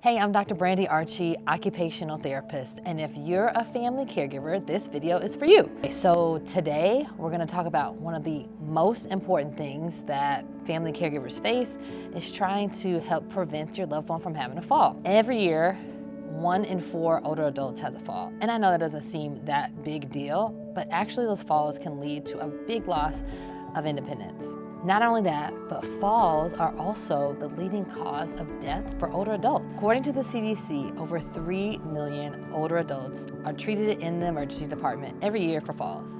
Hey, I'm Dr. Brandy Archie, occupational therapist, and if you're a family caregiver, this video is for you. So today, we're gonna talk about one of the most important things that family caregivers face is trying to help prevent your loved one from having a fall. Every year, 1 in 4 older adults has a fall. And I know that doesn't seem that big deal, but actually those falls can lead to a big loss of independence. Not only that, but falls are also the leading cause of death for older adults. According to the CDC, over 3 million older adults are treated in the emergency department every year for falls.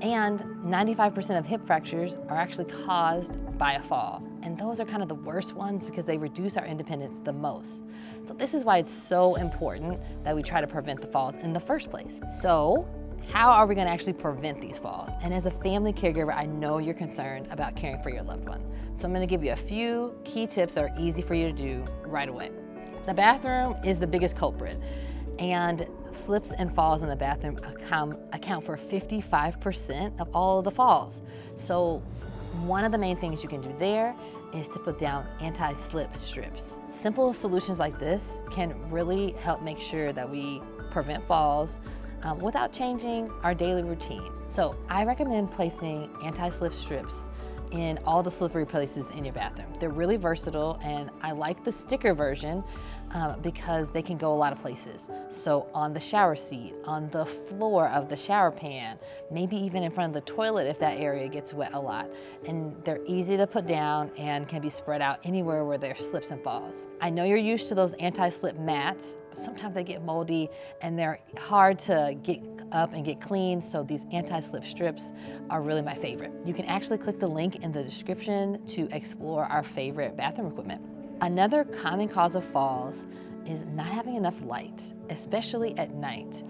And 95% of hip fractures are actually caused by a fall. And those are kind of the worst ones because they reduce our independence the most. So this is why it's so important that we try to prevent the falls in the first place. So how are we going to actually prevent these falls? And as a family caregiver, I know you're concerned about caring for your loved one. So I'm going to give you a few key tips that are easy for you to do right away. The bathroom is the biggest culprit, and slips and falls in the bathroom account for 55% of all of the falls. So one of the main things you can do there is to put down anti-slip strips. Simple solutions like this can really help make sure that we prevent falls without changing our daily routine. So I recommend placing anti-slip strips in all the slippery places in your bathroom. They're really versatile, and I like the sticker version because they can go a lot of places. So on the shower seat, on the floor of the shower pan, maybe even in front of the toilet if that area gets wet a lot. And they're easy to put down and can be spread out anywhere where there are slips and falls. I know you're used to those anti-slip mats, but sometimes they get moldy and they're hard to get up and get clean, so these anti-slip strips are really my favorite. You can actually click the link in the description to explore our favorite bathroom equipment. Another common cause of falls is not having enough light, especially at night.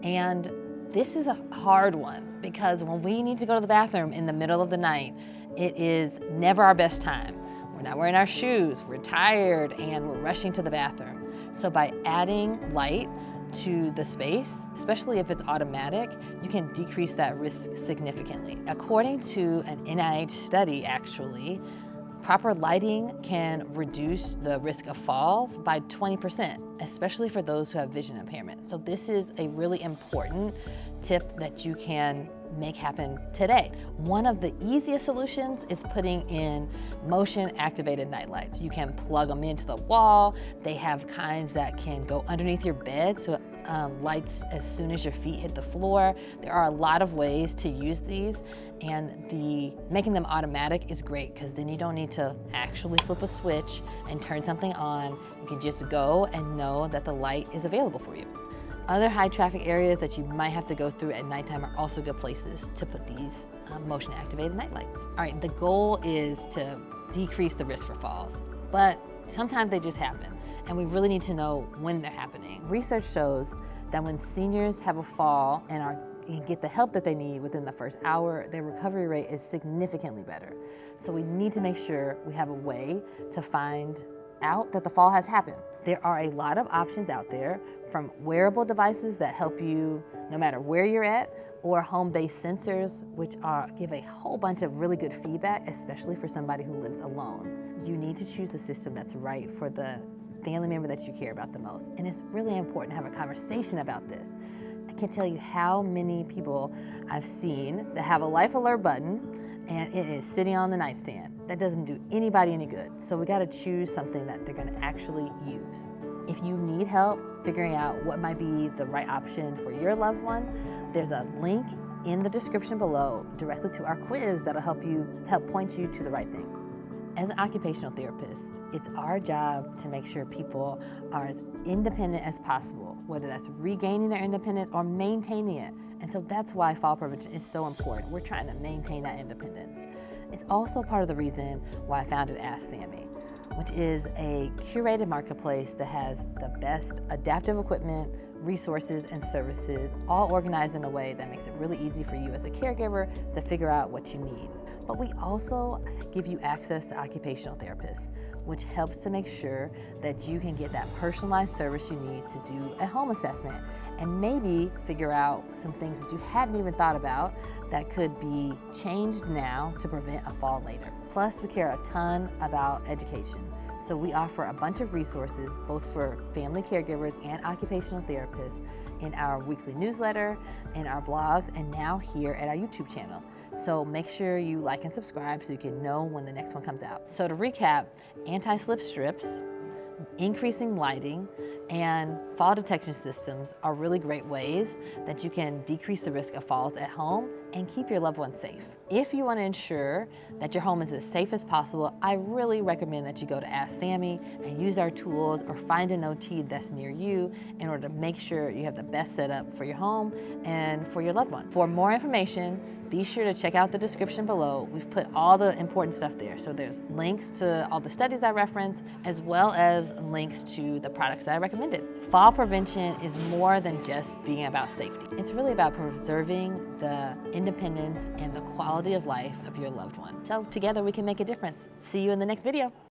And this is a hard one because when we need to go to the bathroom in the middle of the night, it is never our best time. We're not wearing our shoes, we're tired, and we're rushing to the bathroom. So by adding light to the space, especially if it's automatic, you can decrease that risk significantly. According to an NIH study, actually, proper lighting can reduce the risk of falls by 20%, especially for those who have vision impairment. So this is a really important tip that you can make happen today. One of the easiest solutions is putting in motion activated night lights. You can plug them into the wall. They have kinds that can go underneath your bed, so lights as soon as your feet hit the floor. There are a lot of ways to use these, and making them automatic is great because then you don't need to actually flip a switch and turn something on. You can just go and know that the light is available for you. Other high traffic areas that you might have to go through at nighttime are also good places to put these motion activated night lights. All right, the goal is to decrease the risk for falls, but sometimes they just happen, and we really need to know when they're happening. Research shows that when seniors have a fall and get the help that they need within the first hour, their recovery rate is significantly better. So we need to make sure we have a way to find out that the fall has happened. There are a lot of options out there, from wearable devices that help you no matter where you're at, or home-based sensors, which give a whole bunch of really good feedback, especially for somebody who lives alone. You need to choose a system that's right for the family member that you care about the most. And it's really important to have a conversation about this. I can't tell you how many people I've seen that have a life alert button and it is sitting on the nightstand. That doesn't do anybody any good. So we gotta choose something that they're gonna actually use. If you need help figuring out what might be the right option for your loved one, there's a link in the description below directly to our quiz that'll help point you to the right thing. As an occupational therapist, it's our job to make sure people are as independent as possible, whether that's regaining their independence or maintaining it. And so that's why fall prevention is so important. We're trying to maintain that independence. It's also part of the reason why I founded askSAMIE, which is a curated marketplace that has the best adaptive equipment, resources, and services, all organized in a way that makes it really easy for you as a caregiver to figure out what you need. But we also give you access to occupational therapists, which helps to make sure that you can get that personalized service you need to do a home assessment and maybe figure out some things that you hadn't even thought about that could be changed now to prevent a fall later. Plus, we care a ton about education. So we offer a bunch of resources, both for family caregivers and occupational therapists, in our weekly newsletter, in our blogs, and now here at our YouTube channel. So make sure you like and subscribe so you can know when the next one comes out. So to recap, anti-slip strips, increasing lighting, and fall detection systems are really great ways that you can decrease the risk of falls at home and keep your loved ones safe. If you want to ensure that your home is as safe as possible, I really recommend that you go to askSAMIE and use our tools or find an OT that's near you in order to make sure you have the best setup for your home and for your loved one. For more information, be sure to check out the description below. We've put all the important stuff there. So there's links to all the studies I referenced, as well as links to the products that I recommended. Fall prevention is more than just being about safety. It's really about preserving the independence and the quality of life of your loved one. So together we can make a difference. See you in the next video.